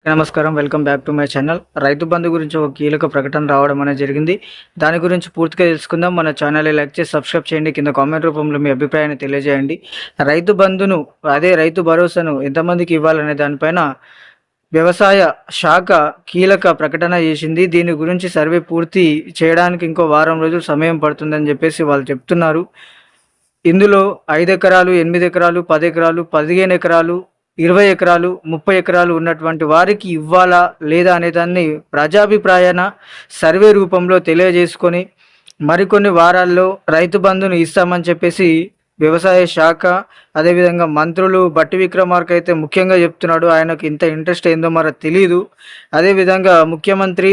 నమస్కారం. Welcome back to my channel. Rythu Bandhu గురించి ఒక కీలక ప్రకటన రావడం అనేది జరిగింది. దాని గురించి పూర్తిగా తెలుసుకుందాం. మన ఛానల్ని లైక్ చేసి సబ్స్క్రైబ్ చేయండి. కింద కామెంట్ రూపంలో మీ అభిప్రాయాన్ని తెలియజేయండి. రైతు బంధును రైతు భరోసాను ఎంతమందికి ఇవ్వాలనే దానిపైన వ్యవసాయ శాఖ కీలక ప్రకటన చేసింది. దీని గురించి సర్వే పూర్తి చేయడానికి ఇంకో వారం రోజులు సమయం పడుతుందని చెప్పేసి వాళ్ళు చెప్తున్నారు. ఇందులో 5 ఎకరాలు, 8 ఎకరాలు, 10 ఎకరాలు, 15 ఎకరాలు, 20 ఎకరాలు, 30 ఎకరాలు ఉన్నటువంటి వారికి ఇవ్వాలా లేదా అనే దాన్ని ప్రజాభిప్రాయాన సర్వే రూపంలో తెలియజేసుకొని మరికొన్ని వారాల్లో రైతు బంధును ఇస్తామని చెప్పేసి వ్యవసాయ శాఖ, అదేవిధంగా మంత్రులు బట్టి విక్రమార్క అయితే ముఖ్యంగా చెప్తున్నాడు. ఆయనకు ఇంత ఇంట్రెస్ట్ ఏందో మరి తెలియదు. అదేవిధంగా ముఖ్యమంత్రి,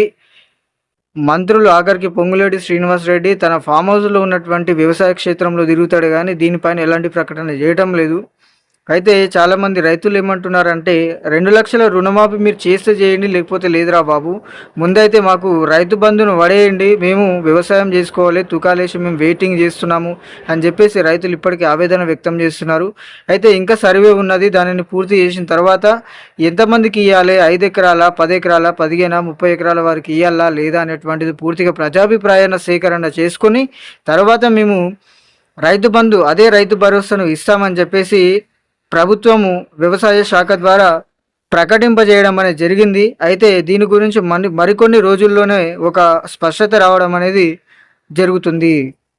మంత్రులు ఆఖరికి పొంగులేటి శ్రీనివాసరెడ్డి తన ఫామ్ హౌస్లో ఉన్నటువంటి వ్యవసాయ క్షేత్రంలో తిరుగుతాడు, కానీ దీనిపైన ఎలాంటి ప్రకటన చేయటం లేదు. అయితే చాలామంది రైతులు ఏమంటున్నారంటే 2 లక్షల రుణమాఫీ మీరు చేస్తే చేయండి, లేకపోతే లేదురా బాబు, ముందైతే మాకు రైతు బంధును పడేయండి, మేము వ్యవసాయం చేసుకోవాలి, తుకాలేసి మేము వెయిటింగ్ చేస్తున్నాము అని చెప్పేసి రైతులు ఇప్పటికీ ఆవేదన వ్యక్తం చేస్తున్నారు. అయితే ఇంకా సర్వే ఉన్నది, దానిని పూర్తి చేసిన తర్వాత ఎంతమందికి ఇవ్వాలి, 5 ఎకరాల, 10 ఎకరాల, 15, 30 ఎకరాల వారికి ఇవ్వాలా లేదా అనేటువంటిది పూర్తిగా ప్రజాభిప్రాయాన్ని సేకరణ చేసుకొని తర్వాత మేము రైతు భరోసాను ఇస్తామని చెప్పేసి ప్రభుత్వము వ్యవసాయ శాఖ ద్వారా ప్రకటింపజేయడం అనేది జరిగింది. అయితే దీని గురించి మరికొన్ని రోజుల్లోనే ఒక స్పష్టత రావడం అనేది జరుగుతుంది.